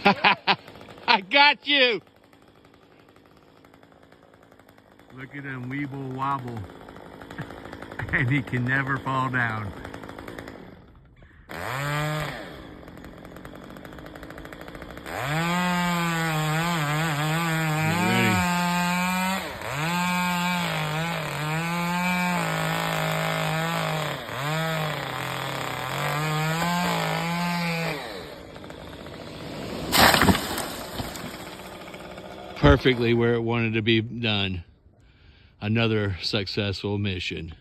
I got you. Look at him weeble wobble. And he can never fall down. Perfectly where it wanted to be done. Another successful mission.